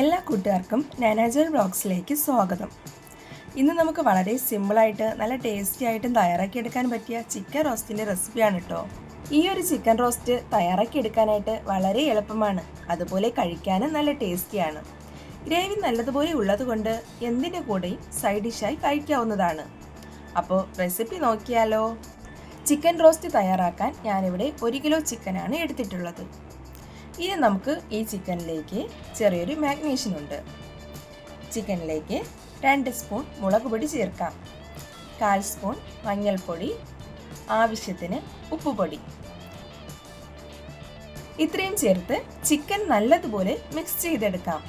എല്ലാ കൂട്ടുകാർക്കും നാനാജൽ ബ്ലോഗ്സിലേക്ക് സ്വാഗതം. ഇന്ന് നമുക്ക് വളരെ സിമ്പിളായിട്ട് നല്ല ടേസ്റ്റി ആയിട്ടും തയ്യാറാക്കിയെടുക്കാൻ പറ്റിയ ചിക്കൻ റോസ്റ്റിൻ്റെ റെസിപ്പിയാണ് കേട്ടോ. ഈ ഒരു ചിക്കൻ റോസ്റ്റ് തയ്യാറാക്കിയെടുക്കാനായിട്ട് വളരെ എളുപ്പമാണ്, അതുപോലെ കഴിക്കാനും നല്ല ടേസ്റ്റിയാണ്. ഗ്രേവി നല്ലതുപോലെ ഉള്ളതുകൊണ്ട് എന്തിൻ്റെ കൂടെയും സൈഡ് ഡിഷായി കഴിക്കാവുന്നതാണ്. അപ്പോൾ റെസിപ്പി നോക്കിയാലോ. ചിക്കൻ റോസ്റ്റ് തയ്യാറാക്കാൻ ഞാനിവിടെ 1 കിലോ ചിക്കനാണ് എടുത്തിട്ടുള്ളത്. ഇനി നമുക്ക് ഈ ചിക്കനിലേക്ക് ചെറിയൊരു മാഗ്നേഷൻ ഉണ്ട്. ചിക്കനിലേക്ക് 2 സ്പൂൺ മുളക് പൊടി ചേർക്കാം, 1/4 സ്പൂൺ മഞ്ഞൾപ്പൊടി, ആവശ്യത്തിന് ഉപ്പുപൊടി. ഇത്രയും ചേർത്ത് ചിക്കൻ നല്ലതുപോലെ മിക്സ് ചെയ്തെടുക്കാം.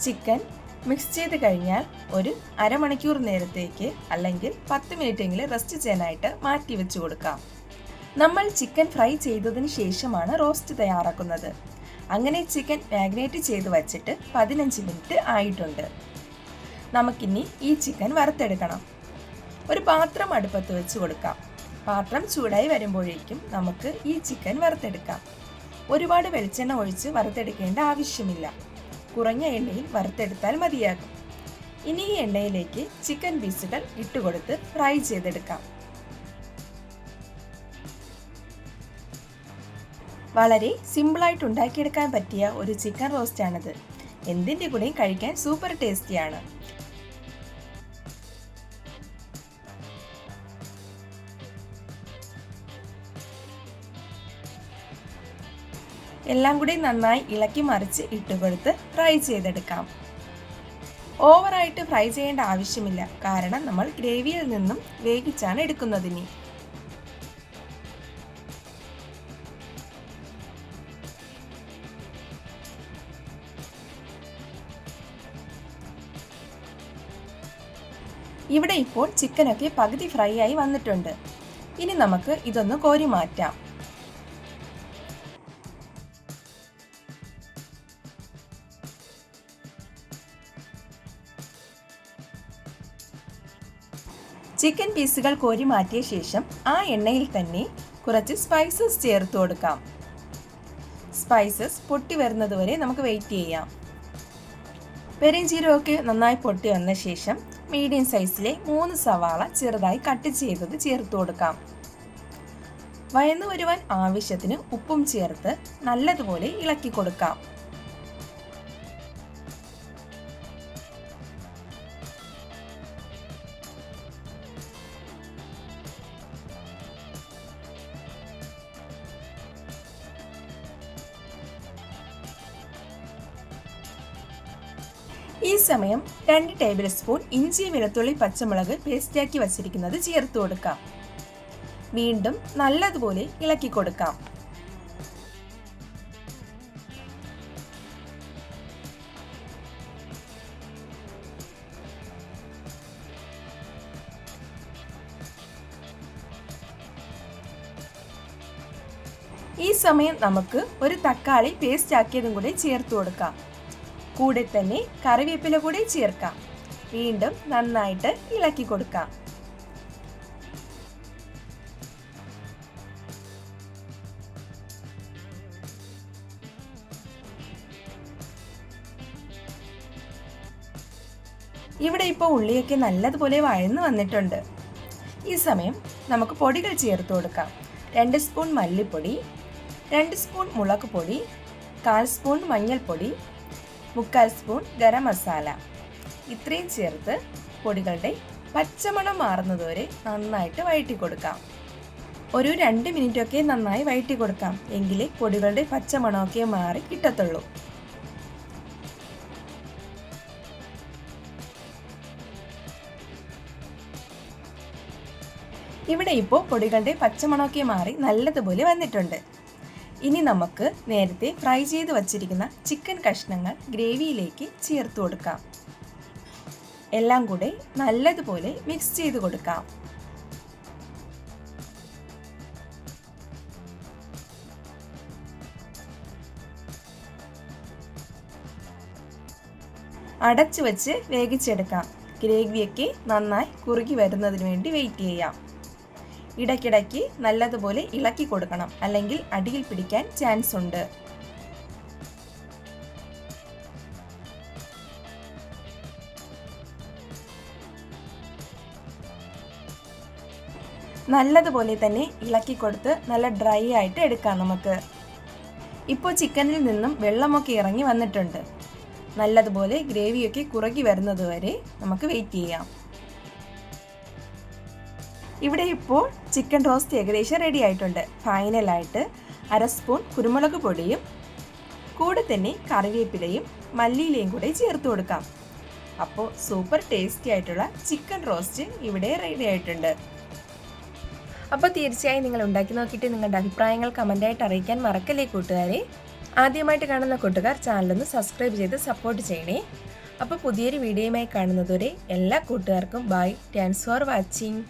ചിക്കൻ മിക്സ് ചെയ്ത് കഴിഞ്ഞാൽ ഒരു അരമണിക്കൂർ നേരത്തേക്ക് അല്ലെങ്കിൽ 10 മിനിറ്റെങ്കിലും റെസ്റ്റ് ചെയ്യാനായിട്ട് മാറ്റി വെച്ച് കൊടുക്കാം. നമ്മൾ ചിക്കൻ ഫ്രൈ ചെയ്തതിന് ശേഷമാണ് റോസ്റ്റ് തയ്യാറാക്കുന്നത്. അങ്ങനെ ചിക്കൻ മാഗ്നേറ്റ് ചെയ്ത് വച്ചിട്ട് 15 മിനിറ്റ് ആയിട്ടുണ്ട്. നമുക്കിനി ഈ ചിക്കൻ വറുത്തെടുക്കണം. ഒരു പാത്രം അടുപ്പത്ത് വെച്ച് കൊടുക്കാം. പാത്രം ചൂടായി വരുമ്പോഴേക്കും നമുക്ക് ഈ ചിക്കൻ വറുത്തെടുക്കാം. ഒരുപാട് വെളിച്ചെണ്ണ ഒഴിച്ച് വറുത്തെടുക്കേണ്ട ആവശ്യമില്ല, കുറഞ്ഞ എണ്ണയിൽ വറുത്തെടുത്താൽ മതിയാകും. ഇനി ഈ എണ്ണയിലേക്ക് ചിക്കൻ പീസുകൾ ഇട്ടുകൊടുത്ത് ഫ്രൈ ചെയ്തെടുക്കാം. വളരെ സിമ്പിളായിട്ട് ഉണ്ടാക്കിയെടുക്കാൻ പറ്റിയ ഒരു ചിക്കൻ റോസ്റ്റാണിത്. എന്തിൻ്റെ കൂടെയും കഴിക്കാൻ സൂപ്പർ ടേസ്റ്റിയാണ്. എല്ലാം കൂടി നന്നായി ഇളക്കി മറിച്ച് ഇട്ടുകൊടുത്ത് ഫ്രൈ ചെയ്തെടുക്കാം. ഓവറായിട്ട് ഫ്രൈ ചെയ്യേണ്ട ആവശ്യമില്ല, കാരണം നമ്മൾ ഗ്രേവിയിൽ നിന്നും വേവിച്ചാണ് എടുക്കുന്നതിന്. ഇവിടെ ഇപ്പോൾ ചിക്കനൊക്കെ പകുതി ഫ്രൈ ആയി വന്നിട്ടുണ്ട്. ഇനി നമുക്ക് ഇതൊന്ന് കോരി മാറ്റാം. ചിക്കൻ പീസുകൾ കോരി മാറ്റിയ ശേഷം ആ എണ്ണയിൽ തന്നെ കുറച്ച് സ്പൈസസ് ചേർത്ത് കൊടുക്കാം. സ്പൈസസ് പൊട്ടി വരുന്നതുവരെ നമുക്ക് വെയിറ്റ് ചെയ്യാം. പെരിഞ്ചീരകമൊക്കെ നന്നായി പൊട്ടി വന്ന ശേഷം മീഡിയം സൈസിലെ 3 സവാള ചെറുതായി കട്ട് ചെയ്തത് ചേർത്ത് കൊടുക്കാം. വഴന്നു വരുവാൻ ആവശ്യത്തിന് ഉപ്പും ചേർത്ത് നല്ലതുപോലെ ഇളക്കി കൊടുക്കാം. ഈ സമയം 2 ടേബിൾ സ്പൂൺ ഇഞ്ചി വെളുത്തുള്ളി പച്ചമുളക് പേസ്റ്റാക്കി വച്ചിരിക്കുന്നത് ചേർത്ത് കൊടുക്കാം. വീണ്ടും നല്ലതുപോലെ ഇളക്കി കൊടുക്കാം. ഈ സമയം നമുക്ക് ഒരു തക്കാളി പേസ്റ്റ് ആക്കിയതും കൂടി ചേർത്ത് കൊടുക്കാം. കൂടെ തന്നെ കറിവേപ്പില കൂടി ചേർക്കാം. വീണ്ടും നന്നായിട്ട് ഇളക്കി കൊടുക്കാം. ഇവിടെ ഇപ്പോൾ ഉള്ളിയൊക്കെ നല്ലതുപോലെ വഴന്നു വന്നിട്ടുണ്ട്. ഈ സമയം നമുക്ക് പൊടികൾ ചേർത്ത് കൊടുക്കാം. 2 സ്പൂൺ മല്ലിപ്പൊടി, 2 സ്പൂൺ മുളക് പൊടി, 1/4 സ്പൂൺ മഞ്ഞൾപ്പൊടി, 3/4 സ്പൂൺ ഗരം മസാല. ഇത്രയും ചേർത്ത് പൊടികളുടെ പച്ചമണം മാറുന്നതുവരെ നന്നായിട്ട് വഴറ്റി കൊടുക്കാം. ഒരു 2 മിനിറ്റൊക്കെ നന്നായി വഴറ്റി കൊടുക്കാം, എങ്കിലേ പൊടികളുടെ പച്ചമണമൊക്കെ മാറി കിട്ടത്തുള്ളൂ. ഇവിടെ ഇപ്പോൾ പൊടികളുടെ പച്ചമണമൊക്കെ മാറി നല്ലതുപോലെ വന്നിട്ടുണ്ട്. ഇനി നമുക്ക് നേരത്തെ ഫ്രൈ ചെയ്ത് വച്ചിരിക്കുന്ന ചിക്കൻ കഷ്ണങ്ങൾ ഗ്രേവിയിലേക്ക് ചേർത്ത് കൊടുക്കാം. എല്ലാം കൂടെ നല്ലതുപോലെ മിക്സ് ചെയ്ത് കൊടുക്കാം. അടച്ചു വെച്ച് വേവിച്ചെടുക്കാം. ഗ്രേവിയൊക്കെ നന്നായി കുറുകി വരുന്നതിന് വേണ്ടി വെയിറ്റ് ചെയ്യാം. ഇടയ്ക്കിടയ്ക്ക് നല്ലതുപോലെ ഇളക്കി കൊടുക്കണം, അല്ലെങ്കിൽ അടിയിൽ പിടിക്കാൻ ചാൻസ് ഉണ്ട്. നല്ലതുപോലെ തന്നെ ഇളക്കി കൊടുത്ത് നല്ല ഡ്രൈ ആയിട്ട് എടുക്കാം നമുക്ക്. ഇപ്പോൾ ചിക്കനിൽ നിന്നും വെള്ളമൊക്കെ ഇറങ്ങി വന്നിട്ടുണ്ട്. നല്ലതുപോലെ ഗ്രേവിയൊക്കെ കുറുകി വരുന്നത് വരെ നമുക്ക് വെയിറ്റ് ചെയ്യാം. ഇവിടെ ഇപ്പോൾ ചിക്കൻ റോസ്റ്റ് ഏകദേശം റെഡി ആയിട്ടുണ്ട്. ഫൈനലായിട്ട് 1/2 സ്പൂൺ കുരുമുളക് പൊടിയും കൂടെ തന്നെ കറിവേപ്പിലയും മല്ലിയിലയും കൂടെ ചേർത്ത് കൊടുക്കാം. അപ്പോൾ സൂപ്പർ ടേസ്റ്റി ആയിട്ടുള്ള ചിക്കൻ റോസ്റ്റ് ഇവിടെ റെഡി ആയിട്ടുണ്ട്. അപ്പോൾ തീർച്ചയായും നിങ്ങൾ ഉണ്ടാക്കി നോക്കിയിട്ട് നിങ്ങളുടെ അഭിപ്രായങ്ങൾ കമൻ്റായിട്ട് അറിയിക്കാൻ മറക്കല്ലേ കൂട്ടുകാരെ. ആദ്യമായിട്ട് കാണുന്ന കൂട്ടുകാർ ചാനലൊന്ന് സബ്സ്ക്രൈബ് ചെയ്ത് സപ്പോർട്ട് ചെയ്യണേ. അപ്പോൾ പുതിയൊരു വീഡിയോയുമായി കാണുന്നതുവരെ എല്ലാ കൂട്ടുകാർക്കും ബൈ. Thanks for watching.